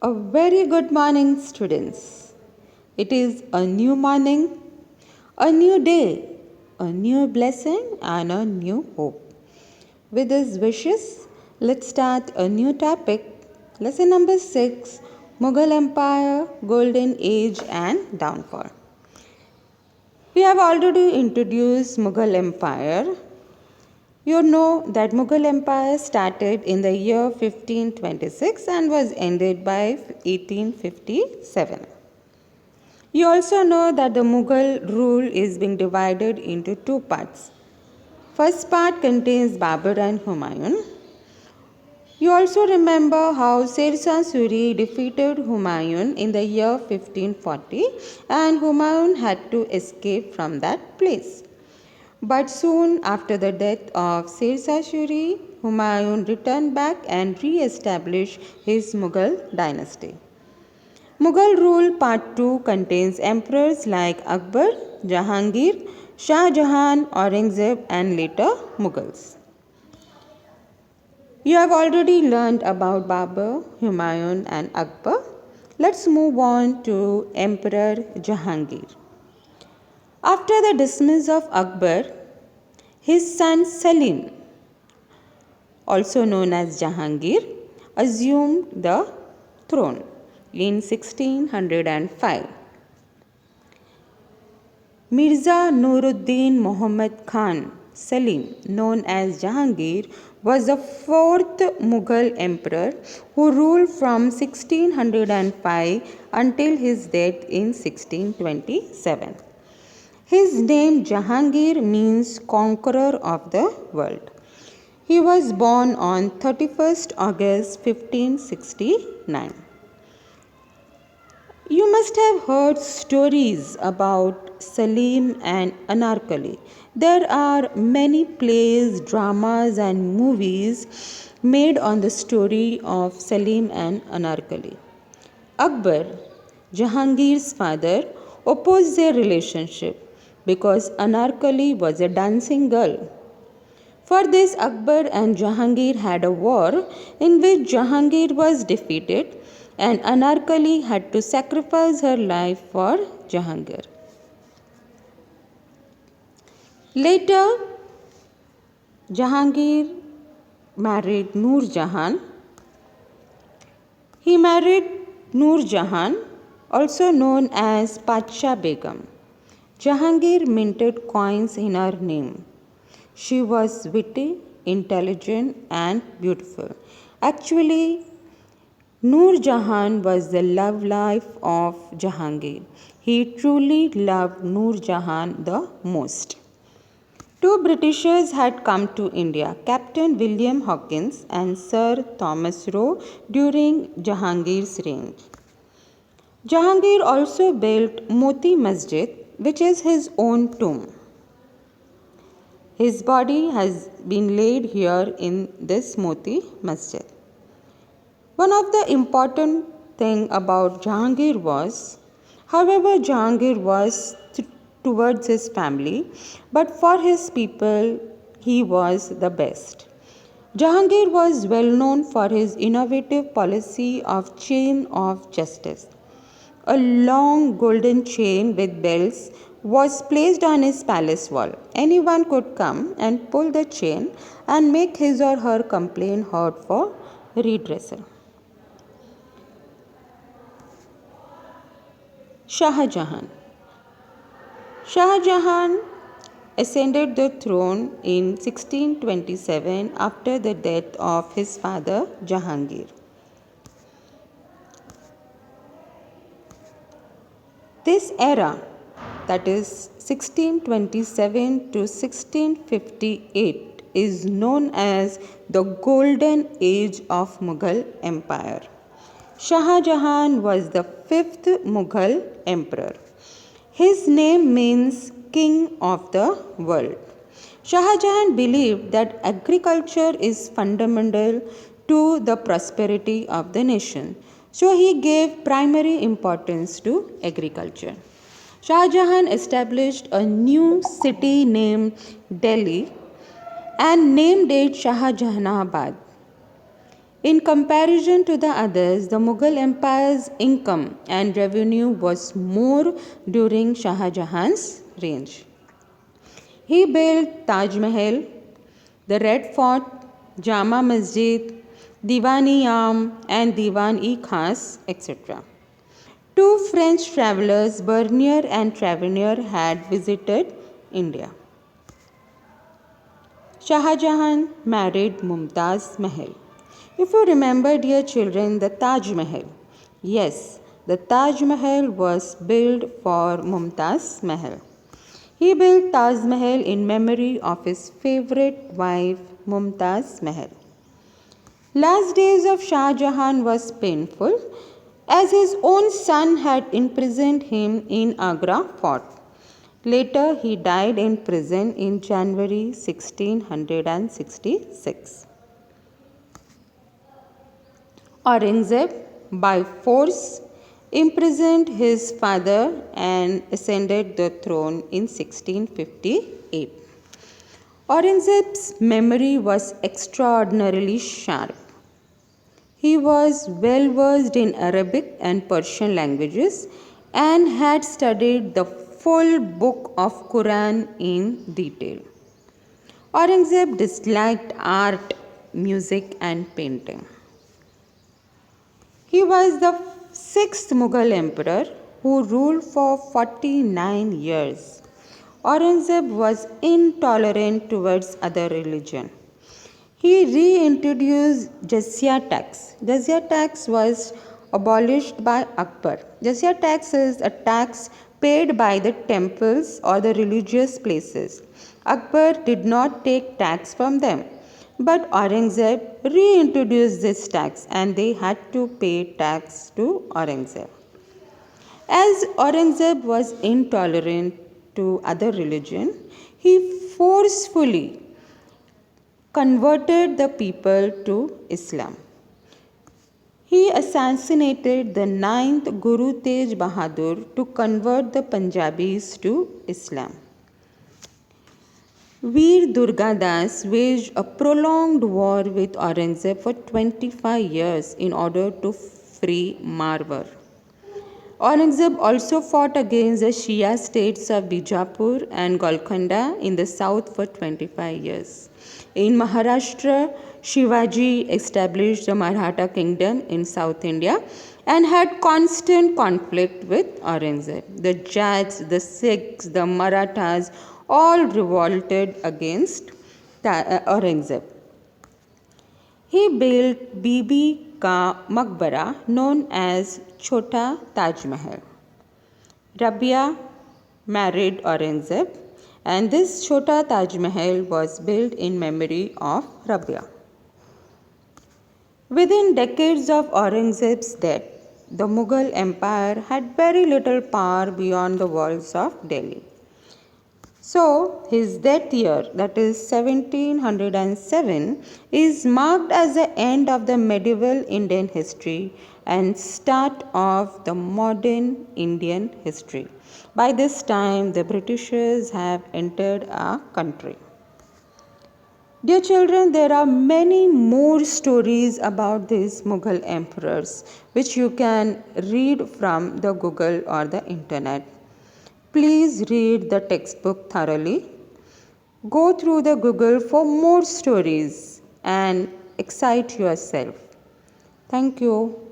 A very good morning, students. It is a new morning, a new day, a new blessing, and a new hope. With these wishes, let's start a new topic. Lesson number 6, Mughal Empire, Golden Age and Downfall. We have already introduced Mughal Empire. You know that Mughal Empire started in the year 1526 and was ended by 1857. You also know that the Mughal rule is being divided into two parts. First part contains Babur and Humayun. You also remember how Sher Shah Suri defeated Humayun in the year 1540 and Humayun had to escape from that place. But soon after the death of Sher Shah Suri, Humayun returned back and re-established his Mughal dynasty. Mughal rule part 2 contains emperors like Akbar, Jahangir, Shah Jahan, Aurangzeb and later Mughals. You have already learned about Babur, Humayun and Akbar. Let's move on to Emperor Jahangir. After the dismissal of Akbar, his son Salim, also known as Jahangir, assumed the throne in 1605. Mirza Nuruddin Muhammad Khan Salim, known as Jahangir, was the fourth Mughal emperor who ruled from 1605 until his death in 1627. His name Jahangir means conqueror of the world. He was born on 31st August 1569. You must have heard stories about Salim and Anarkali. There are many plays, dramas, and movies made on the story of Salim and Anarkali. Akbar, Jahangir's father, opposed their relationship because Anarkali was a dancing girl. For this, Akbar and Jahangir had a war in which Jahangir was defeated and Anarkali had to sacrifice her life for Jahangir. Later, Jahangir married Noor Jahan. He married Noor Jahan, also known as Patsha Begum. Jahangir minted coins in her name. She was witty, intelligent, and beautiful. Actually, Noor Jahan was the love life of Jahangir. He truly loved Noor Jahan the most. Two Britishers had come to India, Captain William Hawkins and Sir Thomas Roe, during Jahangir's reign. Jahangir also built Moti Masjid, which is his own tomb. His body has been laid here in this Moti Masjid. One of the important thing about Jahangir was, however, Jahangir was towards his family, but for his people, he was the best. Jahangir was well known for his innovative policy of chain of justice. A long golden chain with bells was placed on his palace wall. Anyone could come and pull the chain and make his or her complaint heard for redressal. Shah Jahan. Shah Jahan ascended the throne in 1627 after the death of his father Jahangir. This era, that is 1627 to 1658, is known as the Golden Age of Mughal Empire. Shah Jahan was the fifth Mughal emperor. His name means King of the World. Shah Jahan believed that agriculture is fundamental to the prosperity of the nation. So he gave primary importance to agriculture. Shah Jahan established a new city named Delhi and named it Shah Jahanabad. In comparison to the others, the Mughal Empire's income and revenue was more during Shah Jahan's reign. He built Taj Mahal, the Red Fort, Jama Masjid, Diwan-i-Am and Diwan-i-Khas, etc. Two French travelers, Bernier and Tavernier, had visited India. Shah Jahan married Mumtaz Mahal. If you remember, dear children, the Taj Mahal. Yes, the Taj Mahal was built for Mumtaz Mahal. He built Taj Mahal in memory of his favorite wife, Mumtaz Mahal. Last days of Shah Jahan was painful as his own son had imprisoned him in Agra fort. Later, he died in prison in January 1666. Aurangzeb, by force, imprisoned his father and ascended the throne in 1658. Aurangzeb's memory was extraordinarily sharp. He was well versed in Arabic and Persian languages and had studied the full book of Quran in detail. Aurangzeb disliked art, music and painting. He was the sixth Mughal emperor who ruled for 49 years. Aurangzeb was intolerant towards other religion. He reintroduced jizya tax. Jizya tax was abolished by Akbar. Jizya tax is a tax paid by the temples or the religious places. Akbar did not take tax from them, but Aurangzeb reintroduced this tax and they had to pay tax to Aurangzeb. As Aurangzeb was intolerant to other religion, he forcefully converted the people to Islam. He assassinated the 9th Guru Tej Bahadur to convert the Punjabis to Islam. Veer Durgadas waged a prolonged war with Aurangzeb for 25 years in order to free Marwar. Aurangzeb also fought against the Shia states of Bijapur and Golconda in the south for 25 years. In Maharashtra, Shivaji established the Maratha kingdom in South India and had constant conflict with Aurangzeb. The Jats, the Sikhs, the Marathas all revolted against Aurangzeb. He built Bibi Ka Maqbara known as Chota Taj Mahal. Rabia married Aurangzeb and this Chota Taj Mahal was built in memory of Rabia. Within decades of Aurangzeb's death, the Mughal Empire had very little power beyond the walls of Delhi. So, his death year, that is 1707, is marked as the end of the medieval Indian history and start of the modern Indian history. By this time, the Britishers have entered our country. Dear children, there are many more stories about these Mughal emperors which you can read from the Google or the internet. Please read the textbook thoroughly. Go through the Google for more stories and excite yourself. Thank you.